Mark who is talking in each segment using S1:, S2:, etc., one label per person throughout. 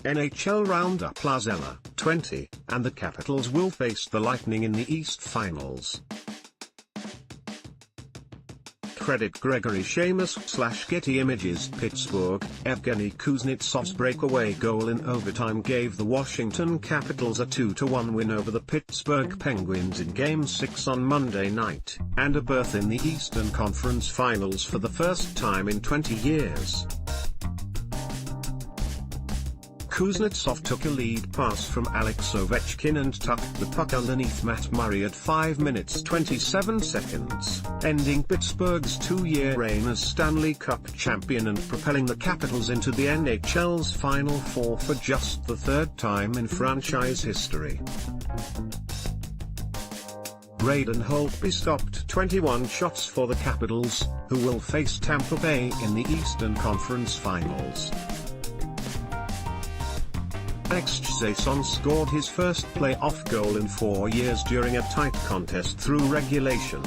S1: N.H.L. RoundupLars Eller, 20, and the Capitals will face the Lightning in the East Finals. CreditGre Seamus/Getty Images Pittsburgh, Evgeny Kuznetsov's breakaway goal in overtime gave the Washington Capitals a 2-1 win over the Pittsburgh Penguins in Game 6 on Monday night, and a berth in the Eastern Conference Finals for the first time in 20 years. Kuznetsov took a lead pass from Alex Ovechkin and tucked the puck underneath Matt Murray at 5 minutes 27 seconds, ending Pittsburgh's 2-year reign as Stanley Cup champion and propelling the Capitals into the NHL's Final Four for just the third time in franchise history. Braden Holtby stopped 21 shots for the Capitals, who will face Tampa Bay in the Eastern Conference Finals. N.H.L scored his first playoff goal in 4 years during a tight contest through regulation.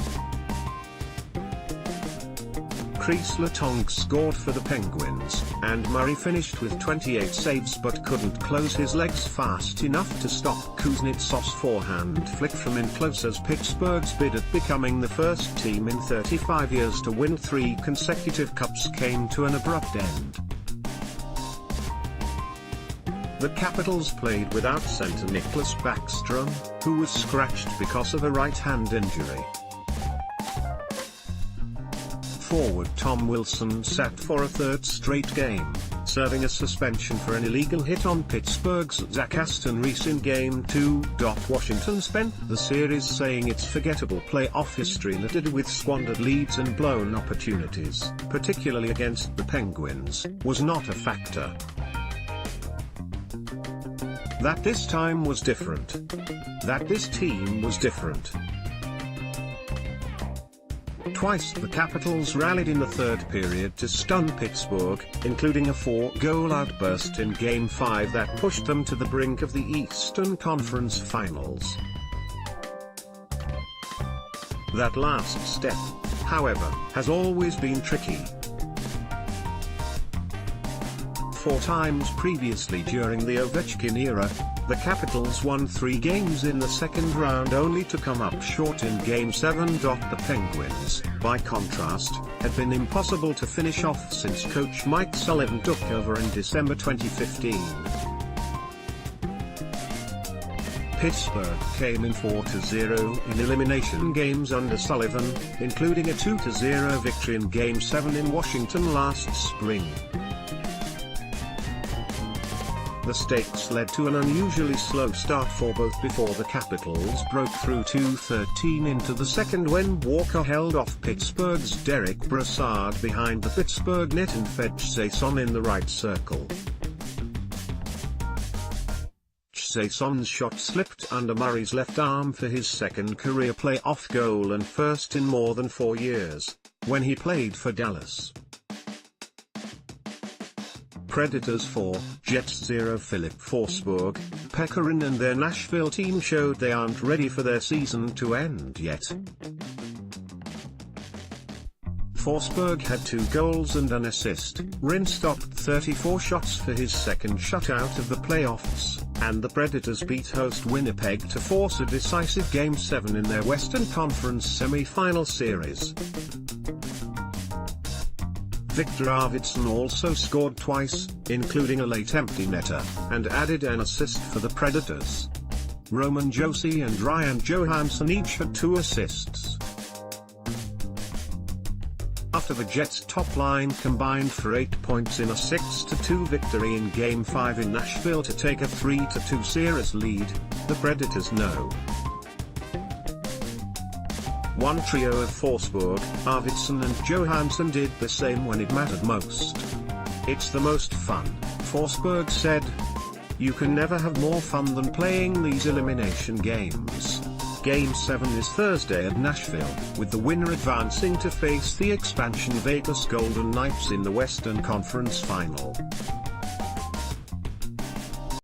S1: Chris Letang scored for the Penguins, and Murray finished with 28 saves but couldn't close his legs fast enough to stop Kuznetsov's forehand flick from in close as Pittsburgh's bid at becoming the first team in 35 years to win 3 consecutive cups came to an abrupt end. The Capitals played without center Nicklas Backstrom, who was scratched because of a right-hand injury. Forward Tom Wilson sat for a third straight game, serving a suspension for an illegal hit on Pittsburgh's Zach Aston Reese in Game 2. Washington spent the series saying its forgettable playoff history littered with squandered leads and blown opportunities, particularly against the Penguins, was not a factor. That this time was different. That this team was different. Twice the Capitals rallied in the third period to stun Pittsburgh, including a 4-goal outburst in Game 5 that pushed them to the brink of the Eastern Conference Finals. That last step, however, has always been tricky. 4 times previously during the Ovechkin era, the Capitals won 3 games in the second round only to come up short in Game 7. The Penguins, by contrast, had been impossible to finish off since coach Mike Sullivan took over in December 2015. Pittsburgh came in 4-0 in elimination games under Sullivan, including a 2-0 victory in Game 7 in Washington last spring. The stakes led to an unusually slow start for both before the Capitals broke through 2:13 into the second when Walker held off Pittsburgh's Derek Brassard behind the Pittsburgh net and N.H.L in the right circle. N.H.L's shot slipped under Murray's left arm for his second career playoff goal and first in more than 4 years, when he played for Dallas. Predators 4, Jets 0. Philip Forsberg, Pekarin and their Nashville team showed they aren't ready for their season to end yet. Forsberg had 2 goals and an assist, Ryn stopped 34 shots for his second shutout of the playoffs, and the Predators beat host Winnipeg to force a decisive Game 7 in their Western Conference semi-final series. Victor Arvidsson also scored twice, including a late empty netter, and added an assist for the Predators. Roman Josi and Ryan Johansson each had 2 assists. After the Jets' top line combined for 8 points in a 6-2 victory in Game 5 in Nashville to take a 3-2 series lead, the Predators know. One trio of Forsberg, Arvidsson and Johansson did the same when it mattered most. "It's the most fun," Forsberg said. "You can never have more fun than playing these elimination games." Game 7 is Thursday at Nashville, with the winner advancing to face the expansion Vegas Golden Knights in the Western Conference Final.